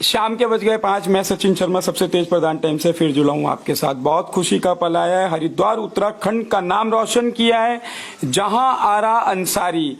शाम के बज गए 5। मैं सचिन शर्मा सबसे तेज प्रधान टाइम से फिर जुड़ा हूं आपके साथ। बहुत खुशी का पल आया है। हरिद्वार उत्तराखंड का नाम रोशन किया है, जहां आरा अंसारी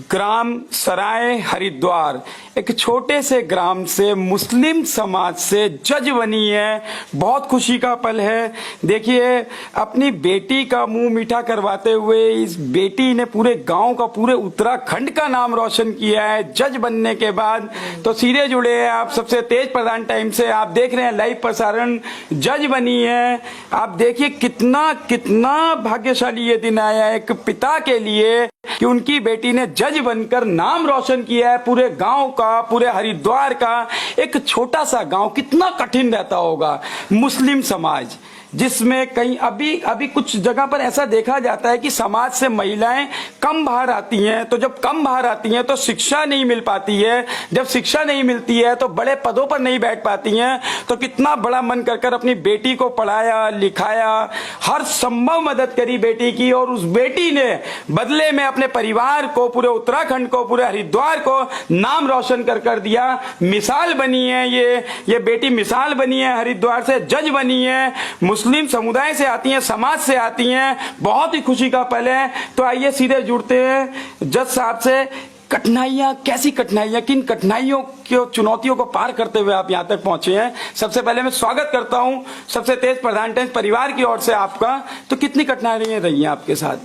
ग्राम सराय हरिद्वार एक छोटे से ग्राम से मुस्लिम समाज से जज बनी है। बहुत खुशी का पल है। देखिए, अपनी बेटी का मुंह मीठा करवाते हुए इस बेटी ने पूरे गांव का, पूरे उत्तराखंड का नाम रोशन किया है जज बनने के बाद। तो सीधे जुड़े हैं आप सबसे तेज प्रधान टाइम से। आप देख रहे हैं लाइव प्रसारण। जज बनी है। आप देखिए कितना कितना भाग्यशाली ये दिन आया है एक पिता के लिए कि उनकी बेटी ने जज बनकर नाम रोशन किया है पूरे गांव का, पूरे हरिद्वार का। एक छोटा सा गांव कितना कठिन रहता होगा। मुस्लिम समाज जिसमें कहीं अभी कुछ जगह पर ऐसा देखा जाता है कि समाज से महिलाएं कम बाहर आती हैं। तो जब कम बाहर आती हैं तो शिक्षा नहीं मिल पाती है। जब शिक्षा नहीं मिलती है तो बड़े पदों पर नहीं बैठ पाती हैं। तो कितना बड़ा मन कर कर अपनी बेटी को पढ़ाया लिखाया, हर संभव मदद करी बेटी की। और उस बेटी ने बदले में अपने परिवार को, पूरे उत्तराखंड को, पूरे हरिद्वार को नाम रोशन कर दिया। मिसाल बनी है ये बेटी मिसाल बनी है। हरिद्वार से जज बनी है। मुस्लिम समुदाय से आती हैं, समाज से आती हैं। बहुत ही खुशी का पल है। तो आइए सीधे जुड़ते हैं जज साहब से। कठिनाइयां, कैसी कठिनाइयां, किन कठिनाइयों की चुनौतियों को पार करते हुए आप यहां तक पहुंचे हैं? सबसे पहले मैं स्वागत करता हूं सबसे तेज प्रधान टाइम्स परिवार की ओर से आपका। तो कितनी कठिनाइयां रही हैं आपके साथ?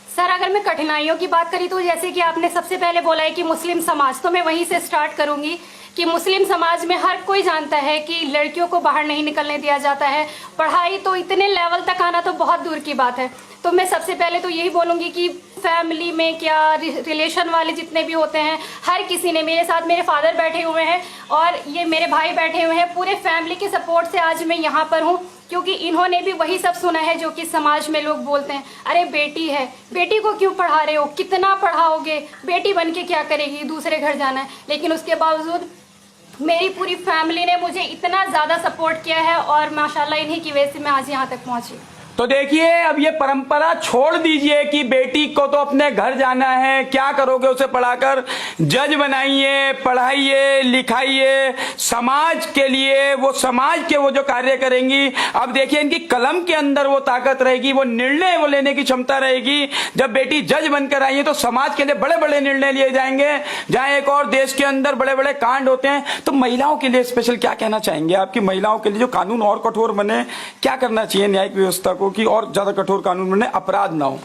सर, अगर मैं कठिनाइयों की बात करी तो जैसे कि आपने सबसे पहले बोला है कि मुस्लिम समाज, तो मैं वहीं से स्टार्ट करूंगी कि मुस्लिम समाज में हर कोई जानता है कि लड़कियों को बाहर नहीं निकलने दिया जाता है। पढ़ाई तो इतने लेवल तक आना तो बहुत दूर की बात है। तो मैं सबसे पहले तो यही बोलूंगी कि फैमिली में क्या रिलेशन वाले जितने भी होते हैं, हर किसी ने, मेरे साथ मेरे फादर बैठे हुए हैं और ये मेरे भाई बैठे हुए हैं, पूरे फैमिली के सपोर्ट से आज मैं यहाँ पर हूँ। क्योंकि इन्होंने भी वही सब सुना है जो कि समाज में लोग बोलते हैं, अरे बेटी है, बेटी को क्यों पढ़ा रहे हो, कितना पढ़ाओगे, बेटी बन के क्या करेगी, दूसरे घर जाना है। लेकिन उसके बावजूद मेरी पूरी फैमिली ने मुझे इतना ज़्यादा सपोर्ट किया है और माशाल्लाह इन्हीं की वजह से मैं आज यहाँ तक पहुँची। तो देखिए, अब ये परंपरा छोड़ दीजिए कि बेटी को तो अपने घर जाना है, क्या करोगे उसे पढ़ाकर। जज बनाइए, पढ़ाइए, लिखाइए, समाज के लिए, वो समाज के वो जो कार्य करेंगी। अब देखिए, इनकी कलम के अंदर वो ताकत रहेगी, वो निर्णय वो लेने की क्षमता रहेगी। जब बेटी जज बनकर आई है तो समाज के लिए बड़े बड़े निर्णय लिए जाएंगे। जहां एक और देश के अंदर बड़े बड़े कांड होते हैं, तो महिलाओं के लिए स्पेशल क्या कहना चाहेंगे? आपकी महिलाओं के लिए जो कानून और कठोर बने, क्या करना चाहिए न्यायिक व्यवस्था को कि और ज्यादा कठोर कानून बने, अपराध ना हो?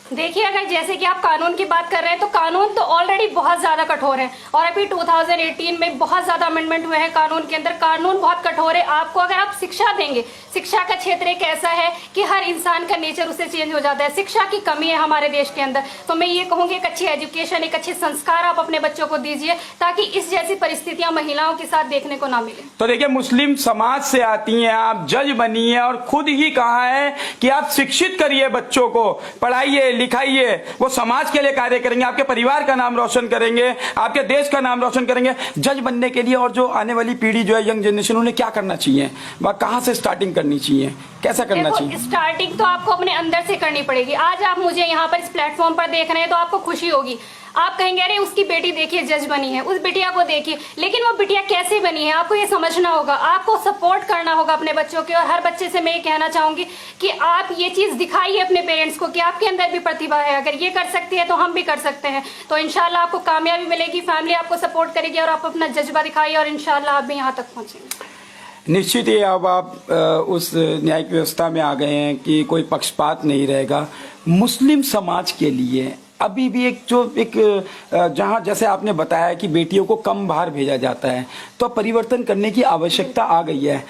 देखिए, अगर जैसे कि आप कानून की बात कर रहे हैं तो कानून तो ऑलरेडी बहुत ज्यादा कठोर है और अभी 2018 में बहुत ज्यादा अमेंडमेंट हुए हैं कानून के अंदर। कानून बहुत कठोर है। आपको अगर आप शिक्षा देंगे, शिक्षा का क्षेत्र एक ऐसा है कि हर इंसान का नेचर उससे चेंज हो जाता है। शिक्षा की कमी है हमारे देश के अंदर। तो मैं ये कहूँगी एक अच्छी एजुकेशन, एक अच्छे संस्कार आप अपने बच्चों को दीजिए ताकि इस जैसी परिस्थितियां महिलाओं के साथ देखने को ना मिले। तो देखिए, मुस्लिम समाज से आती हैं, आप जज बनी है और खुद ही कहा है कि आप शिक्षित करिए, बच्चों को पढ़ाइए लिखाइए, वो समाज के लिए कार्य करेंगे, आपके परिवार का नाम रोशन करेंगे, आपके देश का नाम रोशन करेंगे। जज बनने के लिए और जो आने वाली पीढ़ी जो है, यंग जनरेशन, उन्हें क्या करना चाहिए? वह कहाँ से स्टार्टिंग करनी चाहिए, कैसा करना चाहिए? स्टार्टिंग तो आपको अपने अंदर से करनी पड़ेगी। आज आप मुझे यहाँ पर इस प्लेटफॉर्म पर देख रहे हैं तो आपको खुशी होगी। आप कहेंगे अरे उसकी बेटी देखिए जज बनी है, उस बिटिया को देखिए, लेकिन वो बिटिया कैसे बनी है आपको ये समझना होगा। आपको सपोर्ट करना होगा अपने बच्चों के। और हर बच्चे से मैं ये कहना चाहूंगी कि आप ये चीज दिखाइए अपने पेरेंट्स को कि आपके अंदर भी प्रतिभा है, अगर ये कर सकती है तो हम भी कर सकते हैं। तो इंशाल्लाह आपको कामयाबी मिलेगी, फैमिली आपको सपोर्ट करेगी और आप अपना जज्बा दिखाइए और इंशाल्लाह आप भी यहाँ तक पहुंचेंगे। निश्चित ही अब आप उस न्यायिक व्यवस्था में आ गए हैं कि कोई पक्षपात नहीं रहेगा। मुस्लिम समाज के लिए अभी भी जहां जैसे आपने बताया कि बेटियों को कम बाहर भेजा जाता है, तो परिवर्तन करने की आवश्यकता आ गई है।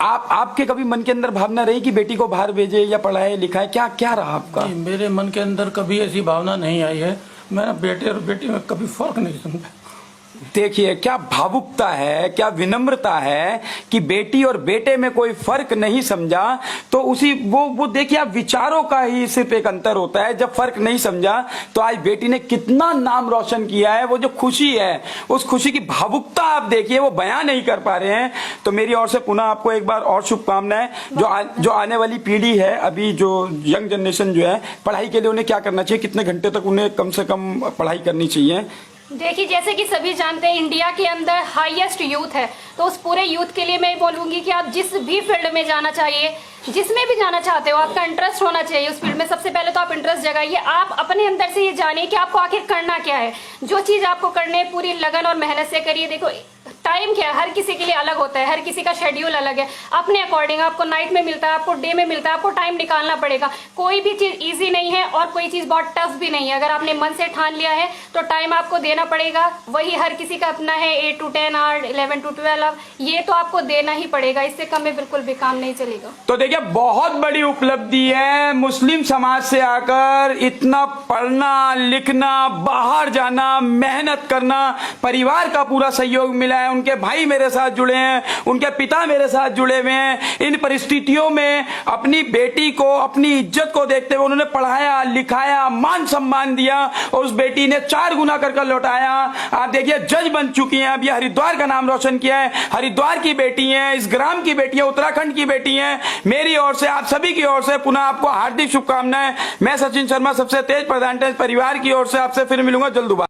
आपके कभी मन के अंदर भावना रही कि बेटी को बाहर भेजे या पढ़ाए लिखाए, क्या रहा आपका? मेरे मन के अंदर कभी ऐसी भावना नहीं आई है। मैंने बेटे और बेटी में कभी फर्क नहीं समझा। देखिए, क्या भावुकता है, क्या विनम्रता है कि बेटी और बेटे में कोई फर्क नहीं समझा। तो उसी वो देखिए, आप विचारों का ही सिर्फ एक अंतर होता है। जब फर्क नहीं समझा तो आज बेटी ने कितना नाम रोशन किया है। वो जो खुशी है, उस खुशी की भावुकता आप देखिए, वो बयां नहीं कर पा रहे हैं। तो मेरी ओर से पुनः आपको एक बार और शुभकामनाएं। जो आने वाली पीढ़ी है, अभी जो यंग जनरेशन जो है, पढ़ाई के लिए उन्हें क्या करना चाहिए? कितने घंटे तक उन्हें कम से कम पढ़ाई करनी चाहिए? देखिए, जैसे कि सभी जानते हैं इंडिया के अंदर हाईएस्ट यूथ है, तो उस पूरे यूथ के लिए मैं बोलूंगी कि आप जिस भी फील्ड में जाना चाहिए, जिसमें भी जाना चाहते हो, आपका इंटरेस्ट होना चाहिए उस फील्ड में। सबसे पहले तो आप इंटरेस्ट जगाइए, आप अपने अंदर से ये जानिए कि आपको आखिर करना क्या है। जो चीज आपको करने है पूरी लगन और मेहनत से करिए। देखो टाइम क्या है, हर किसी के लिए अलग होता है, हर किसी का शेड्यूल अलग है। अपने अकॉर्डिंग आपको नाइट में मिलता है, आपको डे में मिलता है, आपको टाइम निकालना पड़ेगा। कोई भी चीज इजी नहीं है और कोई चीज बहुत टफ भी नहीं है। अगर आपने मन से ठान लिया है तो टाइम आपको देना पड़ेगा। वही हर किसी का अपना है 8 to 10 आवर, 11 to 12 ये तो आपको देना ही पड़ेगा। इससे कम में बिल्कुल भी काम नहीं चलेगा। तो देखिए, बहुत बड़ी उपलब्धि है मुस्लिम समाज से आकर इतना पढ़ना लिखना, बाहर जाना, मेहनत करना, परिवार का पूरा सहयोग मिला है। उनके भाई मेरे साथ जुड़े हैं, उनके पिता मेरे साथ जुड़े हुए हैं। इन परिस्थितियों में अपनी बेटी को, अपनी इज्जत को देखते हुए उन्होंने पढ़ाया लिखाया, मान सम्मान दिया और उस बेटी ने 4 गुना कर लौटाया। आप देखिए, जज बन चुकी हैं, अब ये हरिद्वार का नाम रोशन किया है। हरिद्वार की बेटी हैं, इस ग्राम की बेटी है, उत्तराखंड की बेटी हैं। मेरी ओर से, आप सभी की ओर से पुनः आपको हार्दिक शुभकामनाएं। मैं सचिन शर्मा, सबसे तेज प्रधान परिवार की ओर से आपसे फिर मिलूंगा जल्द दोबारा।